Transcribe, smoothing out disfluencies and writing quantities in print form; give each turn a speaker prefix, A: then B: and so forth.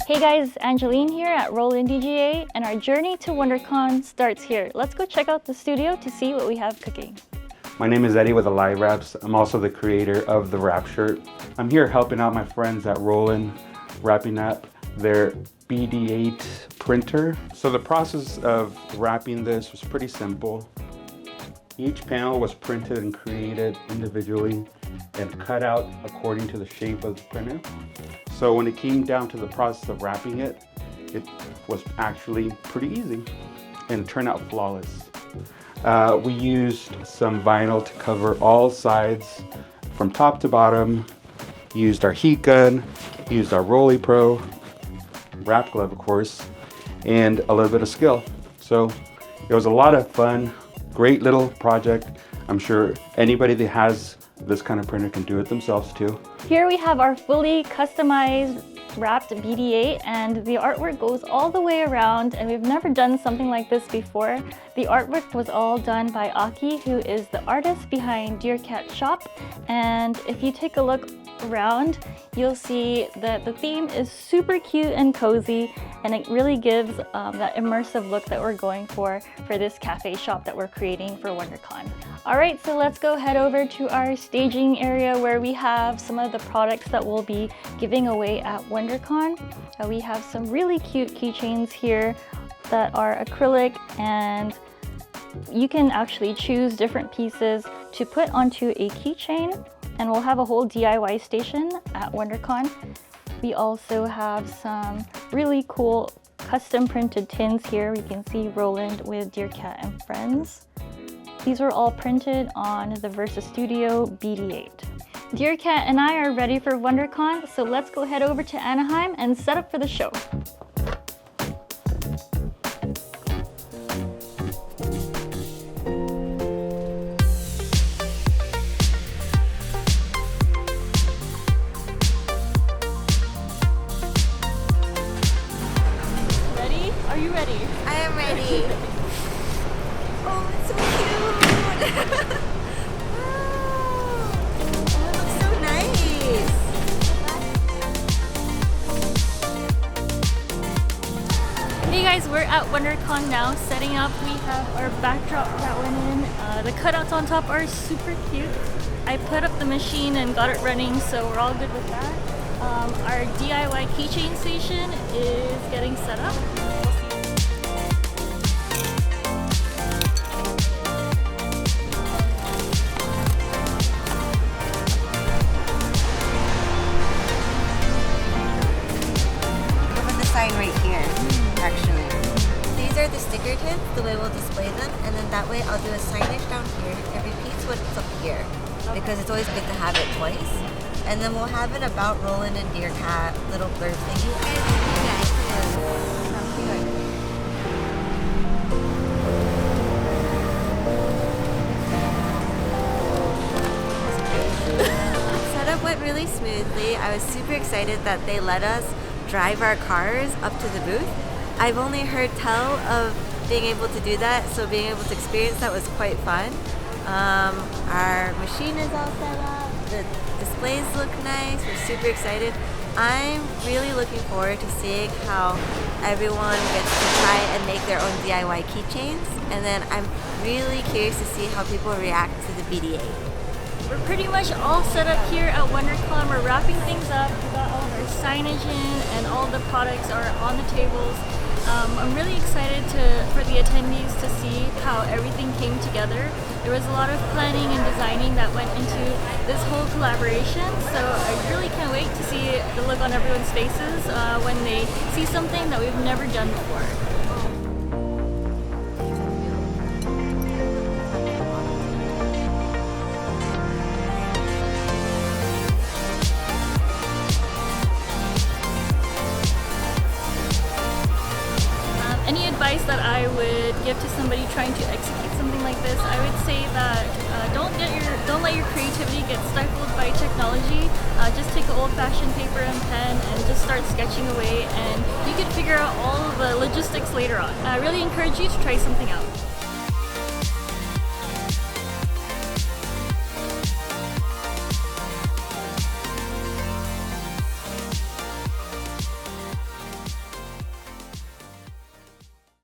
A: Hey guys, Angeline here at Roland DGA, and our journey to WonderCon starts here. Let's go check out the studio to see what we have cooking.
B: My name is Eddie with the Live Wraps. I'm also the creator of the wrap shirt. I'm here helping out my friends at Roland, wrapping up their BD8 printer. So the process of wrapping this was pretty simple. Each panel was printed and created individually and cut out according to the shape of the printer. So when it came down to the process of wrapping it, it was actually pretty easy and it turned out flawless. We used some vinyl to cover all sides from top to bottom, used our heat gun, used our Rolly Pro, wrap glove of course, and a little bit of skill. So it was a lot of fun, great little project. I'm sure anybody that has this kind of printer can do it themselves too.
A: Here we have our fully customized wrapped BD8, and the artwork goes all the way around, and we've never done something like this before. The artwork was all done by Aki, who is the artist behind DeerCat Shop, and if you take a look around, you'll see that the theme is super cute and cozy, and it really gives that immersive look that we're going for this cafe shop that we're creating for WonderCon. Alright, so let's go head over to our staging area where we have some of the products that we'll be giving away at WonderCon. We have some really cute keychains here that are acrylic, and you can actually choose different pieces to put onto a keychain, and we'll have a whole DIY station at WonderCon. We also have some really cool custom printed tins here. We can see Roland with DeerCat and Friends. These are all printed on the VersaSTUDIO BD8. DeerCat and I are ready for WonderCon, so let's go head over to Anaheim and set up for the show. Ready? Are you ready?
C: I am ready. Oh, it's so cute! Wow! Oh, it looks so nice!
A: Hey guys, we're at WonderCon now, setting up. We have our backdrop that went in. The cutouts on top are super cute. I put up the machine and got it running, so we're all good with that. Our DIY keychain station is getting set up.
C: Sign right here, actually. These are the sticker tins, the way we'll display them, and then that way I'll do a signage down here. It repeats what's up here, because it's always good to have it twice. And then we'll have an about Roland and DeerCat little blurb thingy. Setup went really smoothly. I was super excited that they let us drive our cars up to the booth. I've only heard tell of being able to do that, so being able to experience that was quite fun. Our machine is all set up, the displays look nice, we're super excited. I'm really looking forward to seeing how everyone gets to try and make their own DIY keychains, and then I'm really curious to see how people react to the BD8.
A: We're pretty much all set up here at WonderCon. We're wrapping things up. We got all of our signage in, and all the products are on the tables. I'm really excited for the attendees to see how everything came together. There was a lot of planning and designing that went into this whole collaboration, so I really can't wait to see the look on everyone's faces when they see something that we've never done before. Any advice that I would give to somebody trying to execute something like this, I would say that don't let your creativity get stifled by technology. Just take an old-fashioned paper and pen and just start sketching away, and you can figure out all of the logistics later on. I really encourage you to try something out.